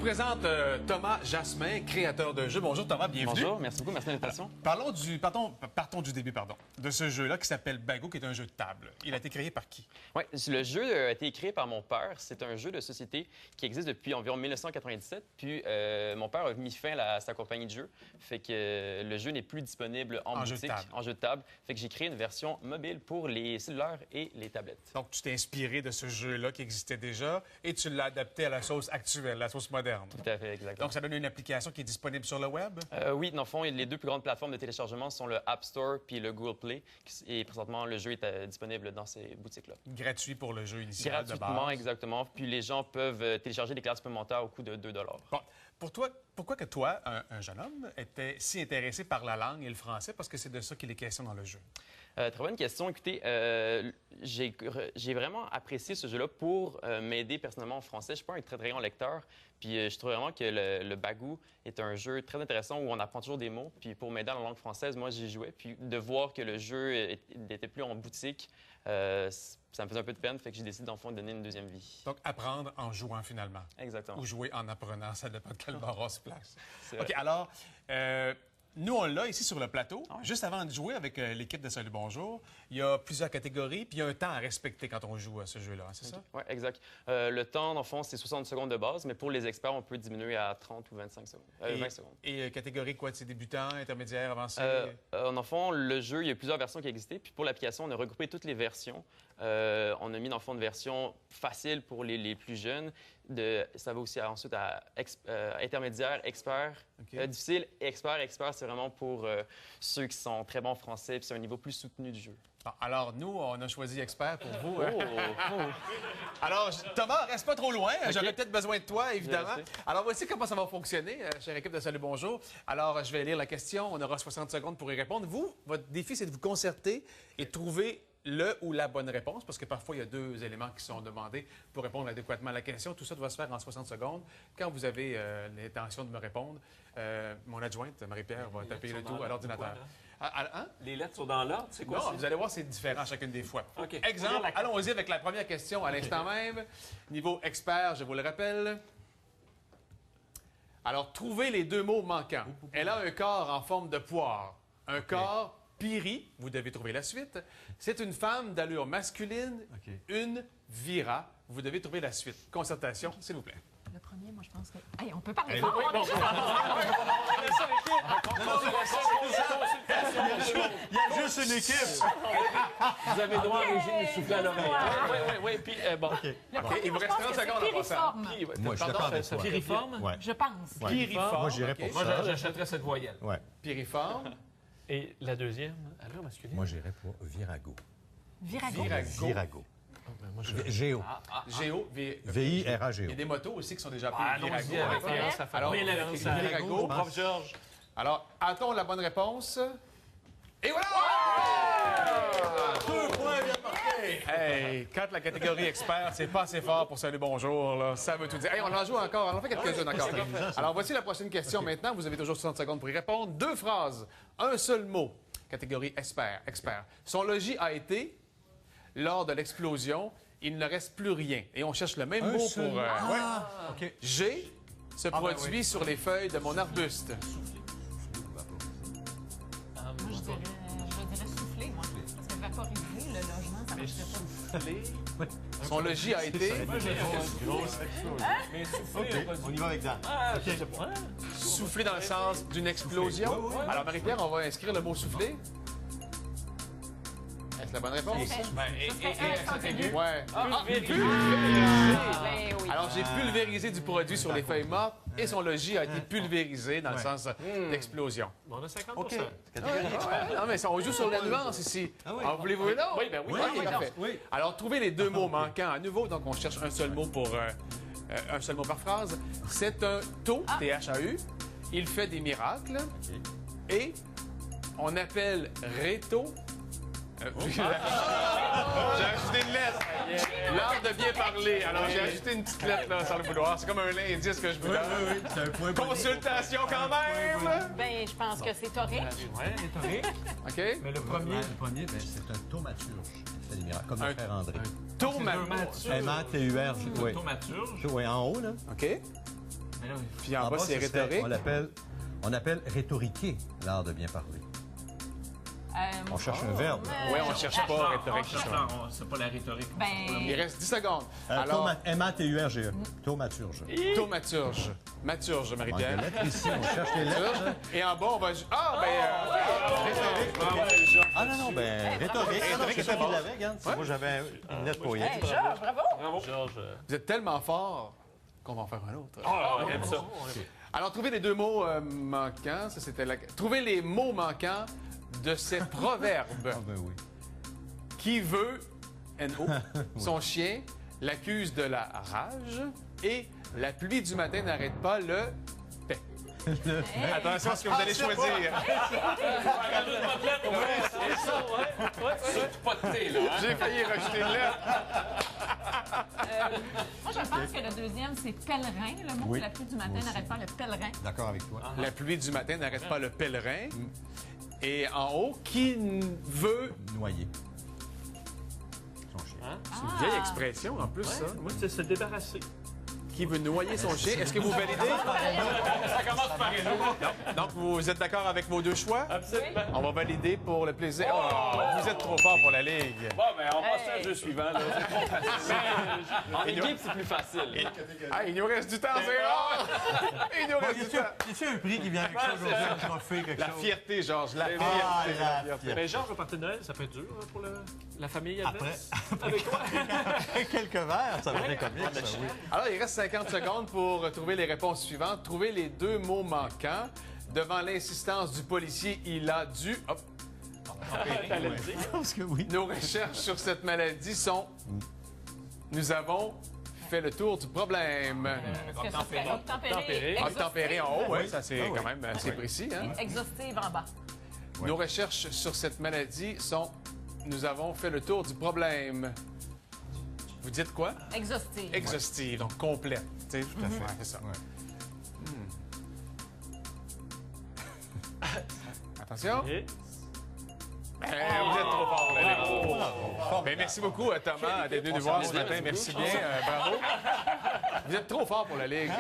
présente Thomas Jasmin, créateur de jeu. Bonjour Thomas, bienvenue. Bonjour, merci beaucoup, merci de l'invitation. Partons du début, de ce jeu-là qui s'appelle Bago, qui est un jeu de table. Il a été créé par qui? Oui, le jeu a été créé par mon père. C'est un jeu de société qui existe depuis environ 1997. Puis mon père a mis fin à sa compagnie de jeu. Fait que le jeu n'est plus disponible en boutique, en jeu de table. Fait que j'ai créé une version mobile pour les cellulaires et les tablettes. Donc tu t'es inspiré de ce jeu-là qui existait déjà et tu l'as adapté à la sauce actuelle, la sauce moderne. Tout à fait, exactement. Donc ça donne une application qui est disponible sur le web? Oui, dans le fond, les deux plus grandes plateformes de téléchargement sont le App Store puis le Google Play. Et présentement, le jeu est disponible dans ces boutiques-là. Gratuit pour le jeu initial de Gratuitement, base. exactement. Puis les gens peuvent télécharger des classes supplémentaires au coût de 2 $. Bon, pourquoi que toi, un jeune homme, était si intéressé par la langue et le français? Parce que c'est de ça qu'il est question dans le jeu. Très bonne question. Écoutez, j'ai vraiment apprécié ce jeu-là pour m'aider personnellement en français. Je ne suis pas un très, très grand lecteur. Puis je trouve vraiment que le Bagou est un jeu très intéressant où on apprend toujours des mots. Puis pour m'aider en langue française, moi, j'y jouais. Puis de voir que le jeu n'était plus en boutique, ça me faisait un peu de peine. Fait que j'ai décidé d'en fond de donner une deuxième vie. Donc, apprendre en jouant, finalement. Exactement. Ou jouer en apprenant, ça dépend de quel barreau on se place. C'est OK, alors, nous, on l'a ici sur le plateau. Juste avant de jouer avec l'équipe de Salut Bonjour, il y a plusieurs catégories, puis il y a un temps à respecter quand on joue à ce jeu-là, c'est ça? Oui, exact. Le temps, dans le fond, c'est 60 secondes de base, mais pour les experts, on peut diminuer à 30 ou 25 secondes. 20 secondes. Et catégorie quoi? C'est débutant, intermédiaire, avancé? Dans le fond, le jeu, il y a plusieurs versions qui existaient. Puis pour l'application, on a regroupé toutes les versions. On a mis, dans le fond, une version facile pour les plus jeunes. Ça va aussi ensuite à intermédiaire, expert, difficile, expert. Expert, c'est vraiment pour ceux qui sont très bons en français, puis c'est un niveau plus soutenu du jeu. Alors, nous, on a choisi expert pour vous. Alors, Thomas, reste pas trop loin. Okay. J'aurais peut-être besoin de toi, évidemment. Alors, voici comment ça va fonctionner, chère équipe de Salut Bonjour. Alors, je vais lire la question. On aura 60 secondes pour y répondre. Vous, votre défi, c'est de vous concerter et de trouver le ou la bonne réponse, parce que parfois, il y a deux éléments qui sont demandés pour répondre adéquatement à la question. Tout ça doit se faire en 60 secondes. Quand vous avez l'intention de me répondre, mon adjointe, Marie-Pierre, va taper le tout à l'ordinateur. Les lettres sont dans l'ordre, c'est quoi? Non, vous allez voir, c'est différent chacune des fois. Okay. Exemple, allons-y avec la première question à l'instant même. Niveau expert, je vous le rappelle. Alors, trouvez les deux mots manquants. Elle a un corps en forme de poire. Un corps piri, vous devez trouver la suite. C'est une femme d'allure masculine, une vira. Vous devez trouver la suite. Concertation, s'il vous plaît. Le premier, moi, je pense que... Hey, on peut parler. Il y a juste une équipe. Vous avez droit à Régine de souffler à l'oreille. Oui. Puis, bon. OK, il vous reste 30 secondes en passant. Moi, je suis d'accord avec toi. Piriforme? Ouais. Je pense. Piriforme. Moi, j'irais pour Moi, ça. j'achèterais cette voyelle. Ouais. Piriforme. Et la deuxième, allure masculine? Moi, j'irais pour Virago. Virago. Virago. Moi, Géo. Géo. V-I-R-A-G-O. Il y a des motos aussi qui sont déjà appelées Virago. ça fait Alors, Virago, Virago. prof Georges. Alors, a-t-on la bonne réponse? Et voilà! 2 points bien marqués! Hey, quand la catégorie expert, c'est pas assez fort pour Salut Bonjour, là, ça veut tout dire. Hey, on en joue encore, on en fait quelques-unes encore. Alors, voici la prochaine question maintenant. Vous avez toujours 60 secondes pour y répondre. 2 phrases, un seul mot. Catégorie expert. Son logis a été, lors de l'explosion, il ne reste plus rien. Et on cherche le même mot pour... G se produit sur les feuilles de mon arbuste. Je dirais souffler, moi. Parce que vaporiser, le logement, ça marcherait pas. Son logis a été... On y va avec Dan. Souffler dans le sens d'une explosion. Alors, Marie-Pierre, on va inscrire le mot souffler. Est-ce la bonne réponse? Ouais. Alors, j'ai pulvérisé du produit sur les feuilles mortes et son logis a été pulvérisé dans le sens d'explosion. On a 50 Non, mais on joue sur la nuance ici. En voulez-vous non? Oui, ben oui. OK, parfait. Alors, trouvez les deux mots manquants à nouveau. Donc, on cherche un seul mot pour... un seul mot par phrase. C'est un tau, T-H-A-U. Il fait des miracles. Et on appelle Réto... J'ai ajouté une lettre. L'art de bien parler. Alors, j'ai ajouté une petite lettre là, sans le vouloir. C'est comme un indice que je vous donne. C'est un point Consultation quand même. Ben, je pense que c'est torré. Oui, torré. OK. Mais le premier, c'est un thaumaturge. C'est des miracles, comme le frère André. Thaumaturge. M-A-T-U-R-G. Thaumaturge. Oui, en haut, là. OK. Mais là, Puis en bas, c'est ce serait- rhétorique. On appelle rhétoriquer l'art de bien parler. On cherche un verbe. Oui, on cherche pas rhétorique. c'est pas la rhétorique. Il Ben, reste 10 secondes. Alors, M-A-T-U-R-G-E. Thaumaturge. thaumaturge. Maturge, On a des Marie-Pierre. lettres ici, on cherche les lettres. Maturge. Et en bas, on va... Ah, Ah non, rhétorique. Rhétorique, c'est de la veille, hein. Moi, j'avais une lettre pour rien. hey, Georges, bravo! Georges. vous êtes tellement fort qu'on va en faire un autre. On aime ça. Alors, trouvez les deux mots manquants. Ça, c'était Trouvez les mots manquants de ces proverbes. Ah ben oui. Qui veut, N-O, son chien, l'accuse de la rage et la pluie du matin n'arrête pas le paix. Attention à ce que vous allez choisir. Pas de thé, là. J'ai failli rejeter une lettre. Moi, je pense que le deuxième, c'est pèlerin. Le mot Oui. que la pluie du matin n'arrête pas, le pèlerin. D'accord avec toi. La pluie du matin n'arrête pas le pèlerin. Et en haut, qui veut... Noyer. Son chien. C'est une vieille expression, en plus, ça. Moi, c'est se débarrasser. Qui veut noyer son chien. Est-ce que vous validez? Ça commence par Donc, vous êtes d'accord avec vos deux choix? Absolument. On va valider pour le plaisir. Oh, vous êtes trop fort pour la Ligue. Bon, ben, on passe au jeu suivant, là. C'est trop facile. En équipe, c'est plus facile. Ah, il nous reste du temps, c'est rare! Il nous reste du temps. Y a un prix qui vient avec ça aujourd'hui? Un trophée, quelque La chose? fierté, Georges, la fierté. Ah, la fierté. Mais Georges, au party de Noël, ça peut être dur hein, pour la famille adverse. Avec toi? Quelques verres, ça va être comique, ça, oui. Alors, il reste 50 secondes pour trouver les réponses suivantes. Trouver les deux mots manquants. Devant l'insistance du policier, il a dû... Hop. Je pense que oui. Nos recherches sur cette maladie sont... Nous avons fait le tour du problème. Est-ce que ça serait obtempéré? Obtempéré en haut, oui, ça c'est Ah oui. quand même assez précis. Hein? Exhaustive en bas. Nos recherches sur cette maladie sont... Nous avons fait le tour du problème. Vous dites quoi? Exhaustive. Exhaustive, donc complète. Tout à fait. C'est ça. Ouais. Attention. Et Vous êtes trop fort, là. Ben, merci beaucoup, Thomas, d'être venu nous voir ce matin. Merci bien. Bravo. Vous êtes trop fort pour la Ligue.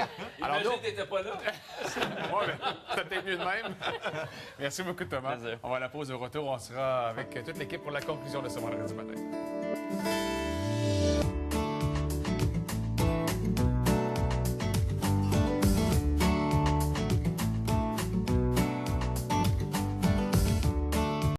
Alors, imagine, t'étais pas là. ouais, ben, t'as peut-être mieux de même. Merci beaucoup, Thomas. Plaisir. On va à la pause. Au retour, on sera avec toute l'équipe pour la conclusion de ce vendredi matin.